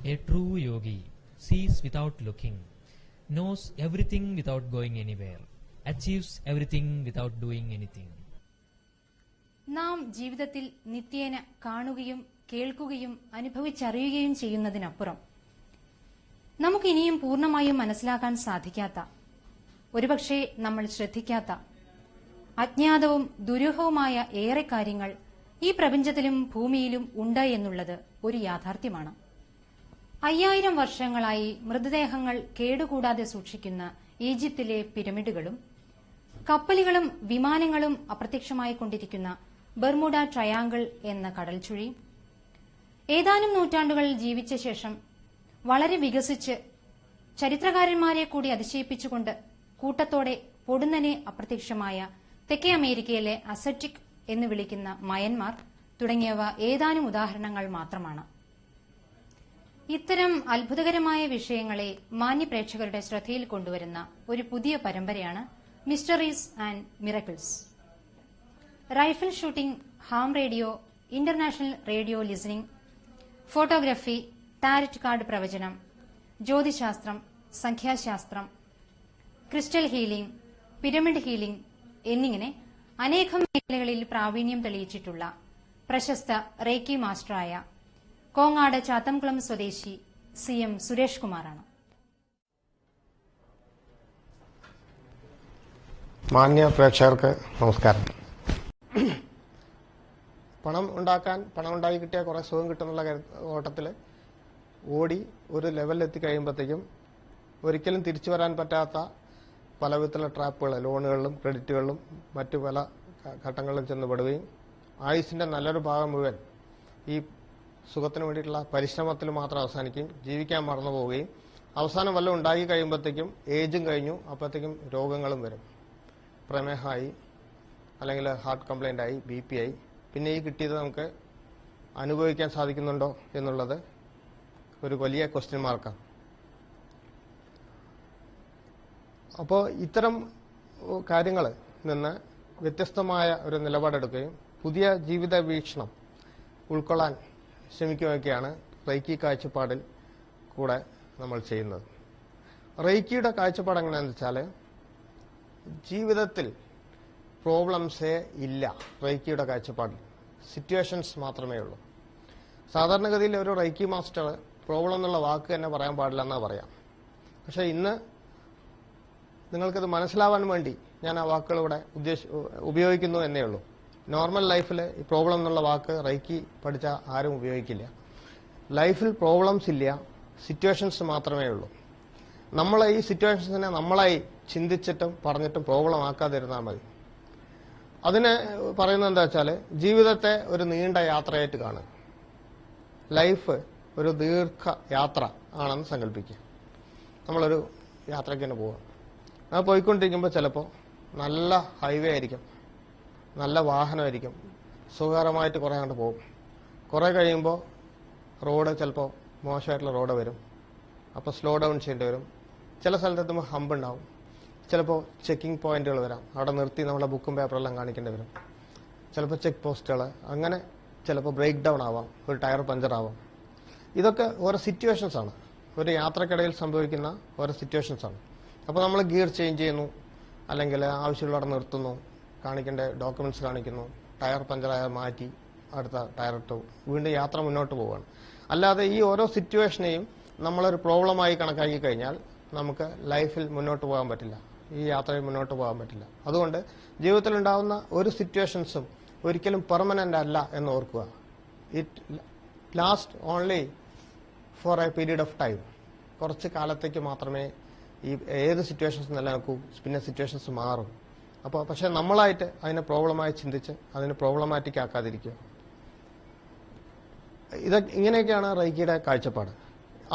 A true yogi sees without looking, knows everything without going anywhere, achieves everything without doing anything. നാം ജീവിതത്തിൽ നിത്യേന കാണുകയും കേൾക്കുകയും അനുഭവിച്ചറിയുകയും ചെയ്യുന്നതിനപ്പുറം നമുക്കിനിയും പൂർണ്ണമായും മനസ്സിലാക്കാൻ സാധിക്കാത്ത, ഒരുപക്ഷെ നമ്മൾ ശ്രദ്ധിക്കാത്ത, അജ്ഞാതവും ദുരൂഹവുമായ ഏറെ കാര്യങ്ങൾ ഈ പ്രപഞ്ചത്തിലും ഭൂമിയിലും ഉണ്ട് എന്നുള്ളത് ഒരു യാഥാർത്ഥ്യമാണ്. 5000 വർഷങ്ങളായി മൃതദേഹങ്ങൾ കേടുകൂടാതെ സൂക്ഷിക്കുന്ന ഈജിപ്തിലെ പിരമിഡുകളും കപ്പലുകളും വിമാനങ്ങളും അപ്രത്യക്ഷമായിക്കൊണ്ടിരിക്കുന്ന ബർമുഡ ട്രയാങ്കിൾ എന്ന കടൽച്ചുഴി, ഏതാനും നൂറ്റാണ്ടുകൾ ജീവിച്ച ശേഷം വളരെ വികസിച്ച് ചരിത്രകാരന്മാരെ കൂടി അതിശയിപ്പിച്ചുകൊണ്ട് കൂട്ടത്തോടെ പൊടുന്നനെ അപ്രത്യക്ഷമായ തെക്കേ അമേരിക്കയിലെ അസറ്റിക് എന്ന് വിളിക്കുന്ന മയന്മാർ തുടങ്ങിയവ ഏതാനും ഉദാഹരണങ്ങൾ മാത്രമാണ്. ഇത്തരം അത്ഭുതകരമായ വിഷയങ്ങളെ മാന്യപ്രേക്ഷകരുടെ ശ്രദ്ധയിൽ കൊണ്ടുവരുന്ന ഒരു പുതിയ പരമ്പരയാണ് mysteries and miracles. Rifle shooting, ham radio, international radio listening, photography, tarot card പ്രവചനം, ജ്യോതിശാസ്ത്രം, സംഖ്യാശാസ്ത്രം, ക്രിസ്റ്റൽ ഹീലിംഗ്, പിരമിഡ് ഹീലിംഗ് എന്നിങ്ങനെ അനേകം മേഖലകളിൽ പ്രാവീണ്യം തെളിയിച്ചിട്ടുള്ള പ്രശസ്ത റേക്കി മാസ്റ്ററായ കോങ്ങാട് ചാത്തംകുളം സ്വദേശി CM സുരേഷ് കുമാറാണ്. മാന്യ പ്രേക്ഷകർക്ക് നമസ്കാരം. പണം ഉണ്ടാക്കി കിട്ടിയാൽ കുറെ സുഖം കിട്ടുന്നുള്ള ഓട്ടത്തിൽ ഓടി ഒരു ലെവലിലെത്തി കഴിയുമ്പോഴത്തേക്കും ഒരിക്കലും തിരിച്ചു വരാൻ പറ്റാത്ത പല വിധത്തിലുള്ള ട്രാപ്പുകൾ, ലോണുകളിലും ക്രെഡിറ്റുകളിലും മറ്റു പല ഘട്ടങ്ങളിലും ചെന്നുപെടുകയും ആയുസിന്റെ നല്ലൊരു ഭാഗം മുഴുവൻ ഈ സുഖത്തിന് വേണ്ടിയിട്ടുള്ള പരിശ്രമത്തിൽ മാത്രം അവസാനിക്കുകയും ജീവിക്കാൻ മറന്നു പോവുകയും അവസാനം വല്ലതും ഉണ്ടാക്കി കഴിയുമ്പോഴത്തേക്കും ഏജും കഴിഞ്ഞു, അപ്പോഴത്തേക്കും രോഗങ്ങളും വരും. പ്രമേഹമായി, അല്ലെങ്കിൽ ഹാർട്ട് കംപ്ലൈന്റ് ആയി, BP ആയി. പിന്നെ ഈ കിട്ടിയത് നമുക്ക് അനുഭവിക്കാൻ സാധിക്കുന്നുണ്ടോ എന്നുള്ളത് ഒരു വലിയ ക്വസ്റ്റ്യൻ മാർക്കാണ്. അപ്പോൾ ഇത്തരം കാര്യങ്ങളിൽ നിന്ന് വ്യത്യസ്തമായ ഒരു നിലപാടെടുക്കുകയും പുതിയ ജീവിത വീക്ഷണം ഉൾക്കൊള്ളാൻ ശ്രമിക്കുകയൊക്കെയാണ് റെയ്ക്കി കാഴ്ചപ്പാടിൽ കൂടെ നമ്മൾ ചെയ്യുന്നത്. റെയ്ക്കിയുടെ കാഴ്ചപ്പാട് എങ്ങനെയാണെന്ന് വെച്ചാൽ ജീവിതത്തിൽ പ്രോബ്ലംസേ ഇല്ല. റെയ്ക്കിയുടെ കാഴ്ചപ്പാടിൽ സിറ്റുവേഷൻസ് മാത്രമേ ഉള്ളൂ. സാധാരണഗതിയിൽ ഒരു റെയ്ക്കി മാസ്റ്റർ പ്രോബ്ലം എന്നുള്ള വാക്ക് തന്നെ പറയാൻ പാടില്ല എന്നാ പറയാം. പക്ഷെ ഇന്ന് നിങ്ങൾക്കത് മനസ്സിലാവാൻ വേണ്ടി ഞാൻ ആ വാക്കുകൾ ഇവിടെ ഉപയോഗിക്കുന്നു എന്നേ ഉള്ളൂ. നോർമൽ ലൈഫിൽ ഈ പ്രോബ്ലം എന്നുള്ള വാക്ക് റെയ്ക്കി പഠിച്ച ആരും ഉപയോഗിക്കില്ല. ലൈഫിൽ പ്രോബ്ലംസ് ഇല്ല, സിറ്റുവേഷൻസ് മാത്രമേ ഉള്ളൂ. നമ്മൾ ഈ സിറ്റുവേഷൻസിനെ നമ്മളായി ചിന്തിച്ചിട്ടും പറഞ്ഞിട്ടും പ്രോബ്ലം ആക്കാതിരുന്നാൽ മതി. അതിന് പറയുന്നത് എന്താ വെച്ചാൽ ജീവിതത്തെ ഒരു നീണ്ട യാത്രയായിട്ട് കാണുക. ലൈഫ് ഒരു ദീർഘ യാത്ര ആണെന്ന് സങ്കല്പിക്കുക. നമ്മളൊരു യാത്രയ്ക്ക് തന്നെ പോവാം. അത് പോയിക്കൊണ്ടിരിക്കുമ്പോൾ ചിലപ്പോൾ നല്ല ഹൈവേ ആയിരിക്കും, നല്ല വാഹനമായിരിക്കും, സുഖകരമായിട്ട് കുറേ അങ്ങോട്ട് പോകും. കുറേ കഴിയുമ്പോൾ റോഡ് ചിലപ്പോൾ മോശമായിട്ടുള്ള റോഡ് വരും. അപ്പോൾ സ്ലോ ഡൗൺ ചെയ്യേണ്ടി വരും. ചില സ്ഥലത്തെത്തുമ്പോൾ ഹമ്പ് ഉണ്ടാവും. ചിലപ്പോൾ ചെക്കിംഗ് പോയിന്റുകൾ വരാം, അവിടെ നിർത്തി നമ്മളെ ബുക്കും പേപ്പറെല്ലാം കാണിക്കേണ്ടി വരും. ചിലപ്പോൾ ചെക്ക് പോസ്റ്റുകൾ, അങ്ങനെ ചിലപ്പോൾ ബ്രേക്ക് ഡൗൺ ആവാം, ഒരു ടയർ പഞ്ചർ ആവാം. ഇതൊക്കെ ഓരോ സിറ്റുവേഷൻസ് ആണ്, ഒരു യാത്രക്കിടയിൽ സംഭവിക്കുന്ന ഓരോ സിറ്റുവേഷൻസ് ആണ്. അപ്പോൾ നമ്മൾ ഗിയർ ചേഞ്ച് ചെയ്യുന്നു, അല്ലെങ്കിൽ ആവശ്യമുള്ളവിടെ നിർത്തുന്നു, കാണിക്കേണ്ട ഡോക്യുമെന്റ്സ് കാണിക്കുന്നു, ടയർ പഞ്ചറായ മാറ്റി അടുത്ത ടയർ ഇട്ടു, വീണ്ടും യാത്ര മുന്നോട്ട് പോവുകയാണ്. അല്ലാതെ ഈ ഓരോ സിറ്റുവേഷനെയും നമ്മളൊരു പ്രോബ്ലമായി കണക്കാക്കി കഴിഞ്ഞാൽ നമുക്ക് ലൈഫിൽ മുന്നോട്ട് പോകാൻ പറ്റില്ല, ഈ യാത്രയിൽ മുന്നോട്ട് പോകാൻ പറ്റില്ല. അതുകൊണ്ട് ജീവിതത്തിൽ ഉണ്ടാകുന്ന ഒരു സിറ്റുവേഷൻസും ഒരിക്കലും പെർമനന്റ് അല്ല എന്ന് ഓർക്കുക. It last only for a period of time. കുറച്ച് കാലത്തേക്ക് മാത്രമേ ഈ ഏത് സിറ്റുവേഷൻസ് നിലനിൽക്കൂ, പിന്നെ സിറ്റുവേഷൻസ് മാറും. അപ്പോൾ പക്ഷെ നമ്മളായിട്ട് അതിനെ പ്രോബ്ലമായി ചിന്തിച്ച് അതിനെ പ്രോബ്ലമാറ്റിക് ആക്കാതിരിക്കുക. ഇങ്ങനെയൊക്കെയാണ് റെയ്ക്കിയുടെ കാഴ്ചപ്പാട്.